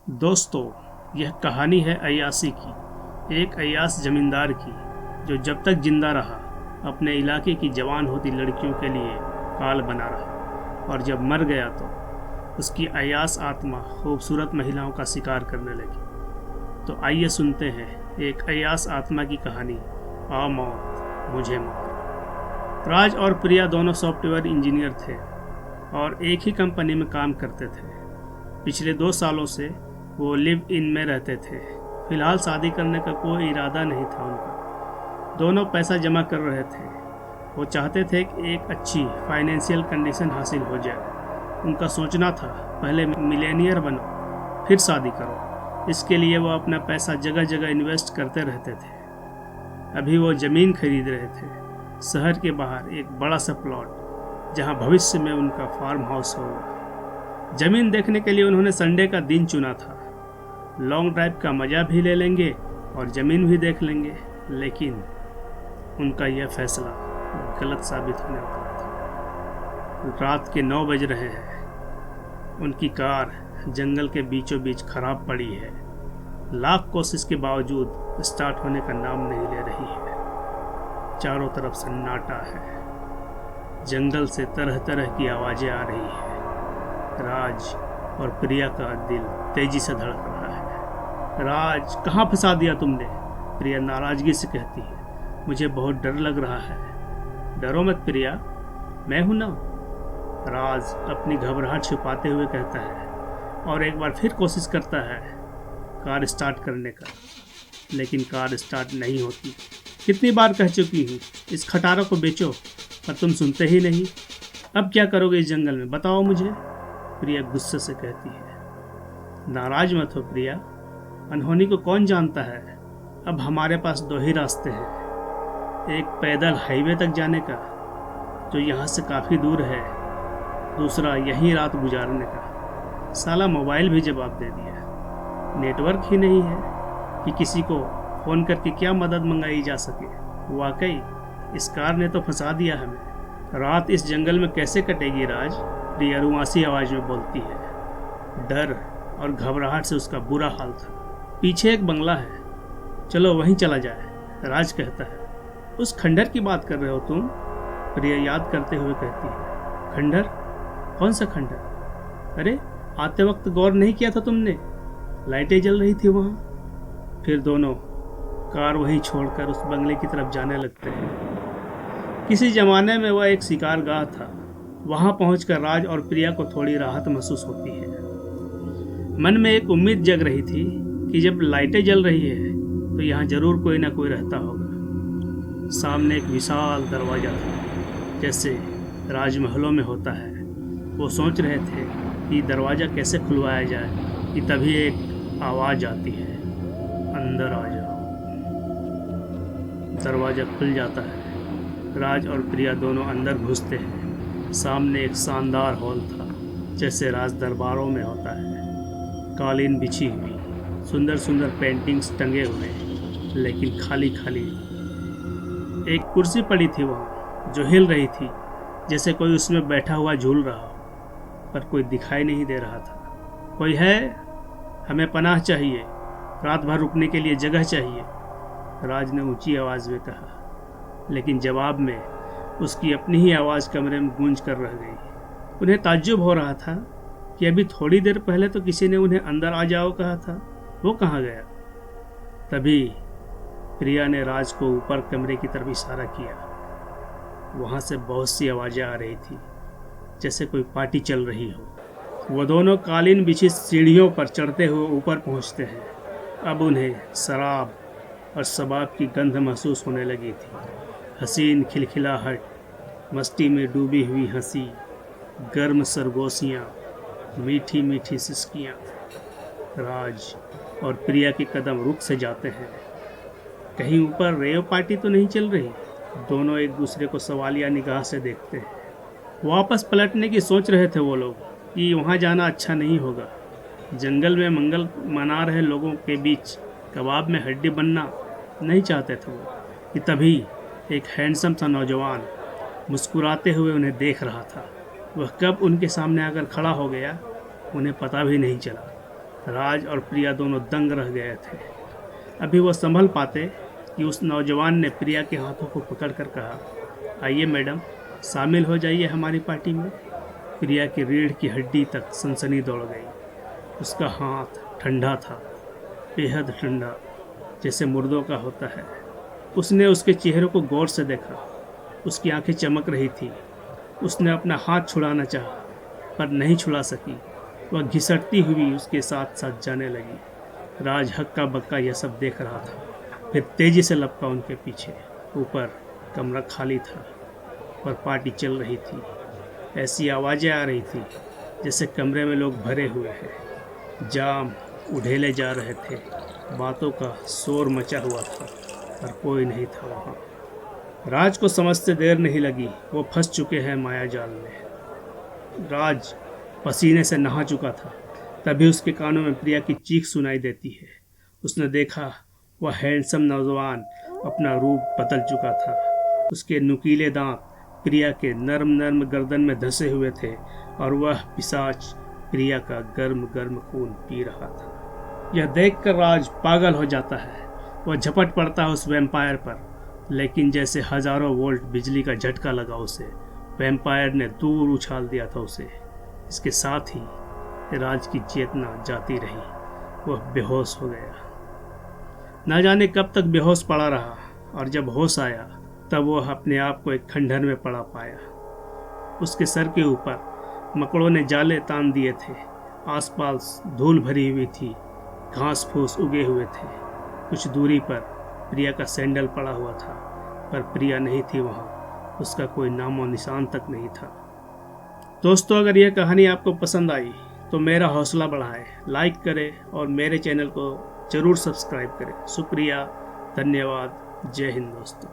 दोस्तों, यह कहानी है अय्यासी की। एक अय्यास जमींदार की जो जब तक जिंदा रहा अपने इलाके की जवान होती लड़कियों के लिए काल बना रहा, और जब मर गया तो उसकी अय्यास आत्मा खूबसूरत महिलाओं का शिकार करने लगी। तो आइए सुनते हैं एक अय्यास आत्मा की कहानी, आ मौत मुझे मार। राज और प्रिया दोनों सॉफ्टवेयर इंजीनियर थे और एक ही कंपनी में काम करते थे। पिछले 2 सालों से वो लिव इन में रहते थे। फिलहाल शादी करने का कोई इरादा नहीं था उनका। दोनों पैसा जमा कर रहे थे। वो चाहते थे कि एक अच्छी फाइनेंशियल कंडीशन हासिल हो जाए। उनका सोचना था पहले मिलेनियर बनो फिर शादी करो। इसके लिए वो अपना पैसा जगह जगह इन्वेस्ट करते रहते थे। अभी वो ज़मीन खरीद रहे थे शहर के बाहर, एक बड़ा सा प्लॉट जहां भविष्य में उनका फार्म हाउस होगा। ज़मीन देखने के लिए उन्होंने संडे का दिन चुना था। लॉन्ग ड्राइव का मज़ा भी ले लेंगे और ज़मीन भी देख लेंगे, लेकिन उनका यह फैसला गलत साबित होने वाला था। रात के 9 बज रहे हैं। उनकी कार जंगल के बीचों बीच खराब पड़ी है। लाख कोशिश के बावजूद स्टार्ट होने का नाम नहीं ले रही है। चारों तरफ सन्नाटा है। जंगल से तरह तरह की आवाज़ें आ रही है। राज और प्रिया का दिल तेजी से धड़क रहा है। राज, कहाँ फंसा दिया तुमने? प्रिया नाराजगी से कहती है। मुझे बहुत डर लग रहा है। डरो मत प्रिया, मैं हूं ना। राज अपनी घबराहट छुपाते हुए कहता है और एक बार फिर कोशिश करता है कार स्टार्ट करने का, लेकिन कार स्टार्ट नहीं होती। कितनी बार कह चुकी हूँ इस खटारा को बेचो, पर तुम सुनते ही नहीं। अब क्या करोगे इस जंगल में, बताओ मुझे? प्रिया गुस्से से कहती है। नाराज मत हो प्रिया, अनहोनी को कौन जानता है। अब हमारे पास 2 ही रास्ते हैं। एक पैदल हाईवे तक जाने का जो यहाँ से काफ़ी दूर है, दूसरा यहीं रात गुजारने का। साला मोबाइल भी जवाब दे दिया। नेटवर्क ही नहीं है कि किसी को फ़ोन करके क्या मदद मंगाई जा सके। वाकई इस कार ने तो फंसा दिया हमें। रात इस जंगल में कैसे कटेगी राज? प्रिया रुआसी आवाज़ में बोलती है। डर और घबराहट से उसका बुरा हाल था। पीछे एक बंगला है, चलो वहीं चला जाए, राज कहता है। उस खंडर की बात कर रहे हो तुम? प्रिया याद करते हुए कहती है। खंडर? कौन सा खंडर? अरे आते वक्त गौर नहीं किया था तुमने? लाइटें जल रही थी वहाँ। फिर दोनों कार वहीं छोड़कर उस बंगले की तरफ जाने लगते हैं। किसी जमाने में वह एक शिकारगाह था। वहाँ पहुंचकर राज और प्रिया को थोड़ी राहत महसूस होती है। मन में एक उम्मीद जग रही थी कि जब लाइटें जल रही है तो यहाँ जरूर कोई ना कोई रहता होगा। सामने एक विशाल दरवाज़ा था, जैसे राजमहलों में होता है। वो सोच रहे थे कि दरवाज़ा कैसे खुलवाया जाए कि तभी एक आवाज़ आती है, अंदर आ जाओ। दरवाज़ा खुल जाता है। राज और प्रिया दोनों अंदर घुसते हैं। सामने एक शानदार हॉल था, जैसे राज दरबारों में होता है। कालीन बिछी हुई, सुंदर सुंदर पेंटिंग्स टंगे हुए, लेकिन खाली खाली। एक कुर्सी पड़ी थी वहाँ, जो हिल रही थी, जैसे कोई उसमें बैठा हुआ झूल रहा हो, पर कोई दिखाई नहीं दे रहा था। कोई है? हमें पनाह चाहिए, रात भर रुकने के लिए जगह चाहिए, राज ने ऊंची आवाज़ में कहा। लेकिन जवाब में उसकी अपनी ही आवाज़ कमरे में गूंज कर रह गई। उन्हें ताज्जुब हो रहा था कि अभी थोड़ी देर पहले तो किसी ने उन्हें अंदर आ जाओ कहा था, वो कहाँ गया? तभी प्रिया ने राज को ऊपर कमरे की तरफ इशारा किया। वहाँ से बहुत सी आवाज़ें आ रही थी, जैसे कोई पार्टी चल रही हो। वो दोनों कालीन बिछी सीढ़ियों पर चढ़ते हुए ऊपर पहुँचते हैं। अब उन्हें शराब और शबाब की गंध महसूस होने लगी थी। हसीन खिलखिलाहट, मस्ती में डूबी हुई हंसी, गर्म सरगोशियाँ, मीठी मीठी सिसकियाँ। राज और प्रिया के कदम रुक से जाते हैं। कहीं ऊपर रेव पार्टी तो नहीं चल रही? दोनों एक दूसरे को सवालिया निगाह से देखते हैं। वापस पलटने की सोच रहे थे वो लोग कि वहाँ जाना अच्छा नहीं होगा। जंगल में मंगल मना रहे लोगों के बीच कबाब में हड्डी बनना नहीं चाहते थे वो, कि तभी एक हैंडसम सा नौजवान मुस्कुराते हुए उन्हें देख रहा था। वह कब उनके सामने आकर खड़ा हो गया उन्हें पता भी नहीं चला। राज और प्रिया दोनों दंग रह गए थे। अभी वो संभल पाते कि उस नौजवान ने प्रिया के हाथों को पकड़कर कहा, आइए मैडम, शामिल हो जाइए हमारी पार्टी में। प्रिया की रीढ़ की हड्डी तक सनसनी दौड़ गई। उसका हाथ ठंडा था, बेहद ठंडा, जैसे मुर्दों का होता है। उसने उसके चेहरे को गौर से देखा। उसकी आंखें चमक रही थी। उसने अपना हाथ छुड़ाना चाहा, पर नहीं छुड़ा सकी। वह घिसटती हुई उसके साथ साथ जाने लगी। राज हक्का बक्का यह सब देख रहा था, फिर तेजी से लपका उनके पीछे। ऊपर कमरा खाली था, पर पार्टी चल रही थी। ऐसी आवाज़ें आ रही थी जैसे कमरे में लोग भरे हुए हैं। जाम उधेले जा रहे थे, बातों का शोर मचा हुआ था, पर कोई नहीं था वहाँ। राज को समझते देर नहीं लगी, वो फंस चुके हैं माया जाल में। राज पसीने से नहा चुका था। तभी उसके कानों में प्रिया की चीख सुनाई देती है। उसने देखा, वह हैंडसम नौजवान अपना रूप बदल चुका था। उसके नुकीले दांत प्रिया के नर्म नर्म गर्दन में धंसे हुए थे और वह पिशाच प्रिया का गर्म गर्म खून पी रहा था। यह देखकर राज पागल हो जाता है। वह झपट पड़ता है उस वैम्पायर पर, लेकिन जैसे हजारों वोल्ट बिजली का झटका लगा उसे। वैम्पायर ने दूर उछाल दिया था उसे। इसके साथ ही राज की चेतना जाती रही। वह बेहोश हो गया। न जाने कब तक बेहोश पड़ा रहा, और जब होश आया तब वह अपने आप को एक खंडहर में पड़ा पाया। उसके सर के ऊपर मकड़ों ने जाले तान दिए थे। आसपास धूल भरी हुई थी, घास फूस उगे हुए थे। कुछ दूरी पर प्रिया का सैंडल पड़ा हुआ था, पर प्रिया नहीं थी वहाँ। उसका कोई नामो निशान तक नहीं था। दोस्तों, अगर यह कहानी आपको पसंद आई तो मेरा हौसला बढ़ाएं, लाइक करें और मेरे चैनल को ज़रूर सब्सक्राइब करें। शुक्रिया, धन्यवाद, जय हिंद दोस्तों।